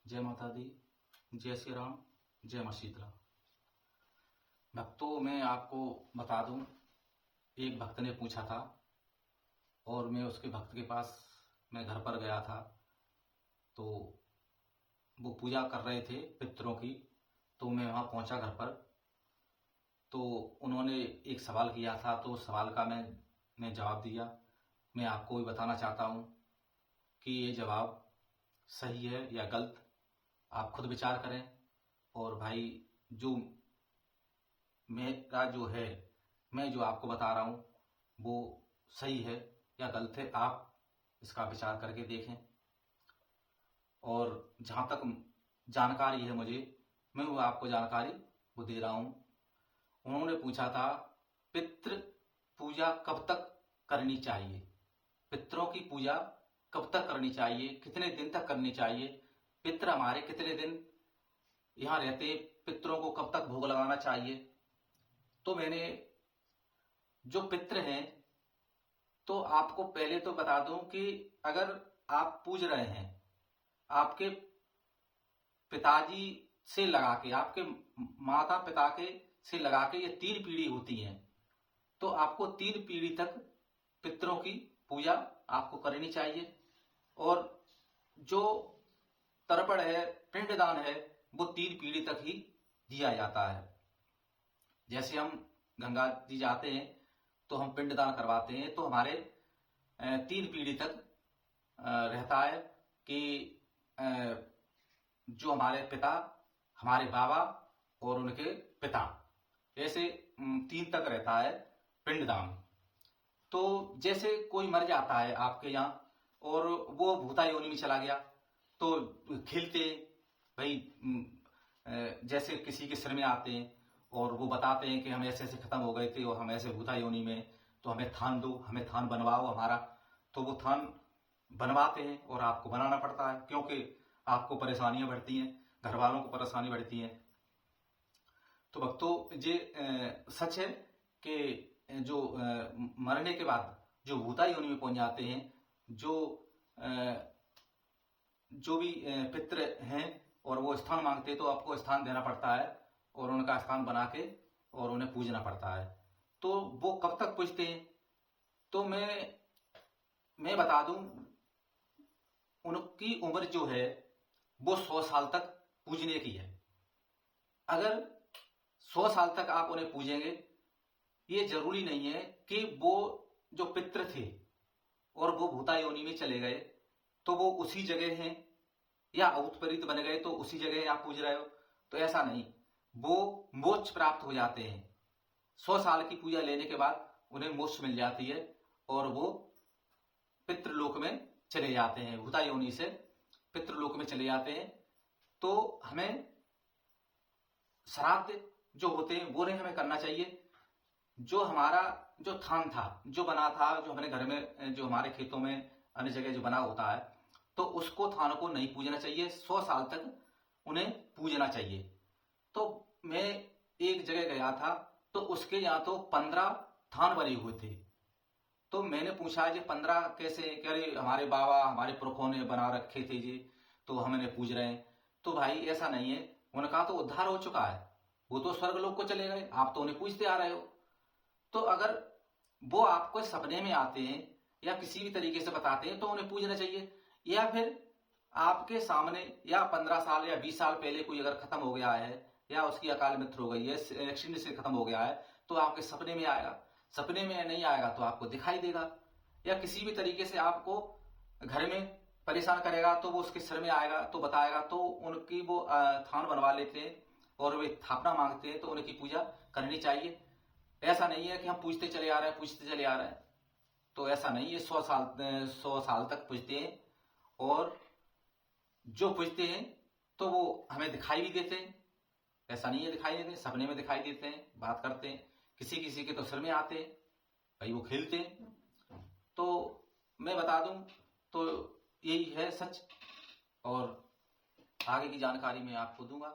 जय माता दी, जय श्री राम, जय मां शीतला। भक्तों, मैं आपको बता दूं, एक भक्त ने पूछा था और मैं उसके भक्त के पास मैं घर पर गया था। तो वो पूजा कर रहे थे पितरों की। तो मैं वहाँ पहुँचा घर पर। तो उन्होंने एक सवाल किया था, तो उस सवाल का मैं जवाब दिया। मैं आपको भी बताना चाहता हूँ कि ये जवाब सही है या गलत, आप खुद विचार करें। और भाई, जो मेरा जो है, मैं जो आपको बता रहा हूँ वो सही है या गलत है, आप इसका विचार करके देखें। और जहाँ तक जानकारी है मुझे, मैं वो आपको जानकारी वो दे रहा हूँ। उन्होंने पूछा था, पितृ पूजा कब तक करनी चाहिए? पितरों की पूजा कब तक करनी चाहिए? कितने दिन तक करनी चाहिए? पितृ हमारे कितने दिन यहाँ रहते? पितरों को कब तक भोग लगाना चाहिए? तो मैंने जो पितृ हैं, तो आपको पहले तो बता दूं कि अगर आप पूज रहे हैं, आपके पिताजी से लगा के, आपके माता पिता के से लगा के ये 3 पीढ़ी होती हैं, तो आपको 3 पीढ़ी तक पितरों की पूजा आपको करनी चाहिए। और जो तर्पण है, पिंडदान है, वो 3 पीढ़ी तक ही दिया जाता है। जैसे हम गंगा जी जाते हैं तो हम पिंडदान करवाते हैं, तो हमारे 3 पीढ़ी तक रहता है कि जो हमारे पिता, हमारे बाबा और उनके पिता, ऐसे 3 तक रहता है पिंडदान। तो जैसे कोई मर जाता है आपके यहाँ और वो भूता योनि में चला गया, तो खिलते भाई, जैसे किसी के सिर में आते हैं और वो बताते हैं कि हम ऐसे ऐसे खत्म हो गए थे और हम ऐसे भूता योनि में, तो हमें थान दो, हमें थान बनवाओ हमारा। तो वो थान बनवाते हैं और आपको बनाना पड़ता है, क्योंकि आपको परेशानियां बढ़ती हैं, घर वालों को परेशानी बढ़ती है। तो भक्तों, ये सच है कि जो मरने के बाद जो भूता योनि में पहुंच जाते हैं, जो भी पितृ हैं और वो स्थान मांगते हैं, तो आपको स्थान देना पड़ता है और उनका स्थान बना के और उन्हें पूजना पड़ता है। तो वो कब तक पूजते हैं? तो मैं बता दूं, उनकी उम्र जो है वो 100 साल तक पूजने की है। अगर 100 साल तक आप उन्हें पूजेंगे, ये जरूरी नहीं है कि वो जो पितृ थे और वो भूता योनि में चले गए तो वो उसी जगह हैं, या उत्प्रेत बन गए तो उसी जगह आप पूज रहे हो। तो ऐसा नहीं, वो मोक्ष प्राप्त हो जाते हैं। 100 साल की पूजा लेने के बाद उन्हें मोक्ष मिल जाती है और वो पितृलोक में चले जाते हैं, भूता योनि से पितृलोक में चले जाते हैं। तो हमें श्राद्ध जो होते हैं वो नहीं हमें करना चाहिए। जो हमारा जो थान था, जो बना था, जो हमारे घर में, जो हमारे खेतों में, अन्य जगह जो बना होता है, तो उसको थान को नहीं पूजना चाहिए। 100 साल तक उन्हें पूजना चाहिए। तो मैं एक जगह गया था, तो उसके यहाँ तो 15 थान बने हुए थे। तो मैंने पूछा, ये 15 कैसे? कह रहे हमारे बाबा, हमारे पुरखों ने बना रखे थे जी, तो हम इन्हें पूज रहे हैं। तो भाई ऐसा नहीं है, उनका तो उद्धार हो चुका है, वो तो स्वर्ग लोक को चले गए, आप तो उन्हें पूजते आ रहे हो। तो अगर वो आपको सपने में आते हैं या किसी भी तरीके से बताते हैं तो उन्हें पूजना चाहिए। या फिर आपके सामने, या 15 साल या 20 साल पहले कोई अगर खत्म हो गया है, या उसकी अकाल मृत्यु हो गई है, एक्सीडेंट से खत्म हो गया है, तो आपके सपने में आएगा। सपने में नहीं आएगा तो आपको दिखाई देगा, या किसी भी तरीके से आपको घर में परेशान करेगा तो वो उसके सिर में आएगा तो बताएगा। तो उनकी वो थान बनवा लेते हैं और वे स्थापना मांगते हैं, तो उनकी पूजा करनी चाहिए। ऐसा नहीं है कि हम पूछते चले आ रहे हैं, पूछते चले आ रहे हैं। तो ऐसा नहीं है, 100 साल तक पूछते हैं। और जो पूछते हैं तो वो हमें दिखाई भी देते हैं। ऐसा नहीं है दिखाई देते, सपने में दिखाई देते हैं, बात करते हैं। किसी किसी के तो सिर में आते हैं, भाई वो खेलते हैं। तो मैं बता दूं, तो यही है सच, और आगे की जानकारी मैं आपको दूंगा।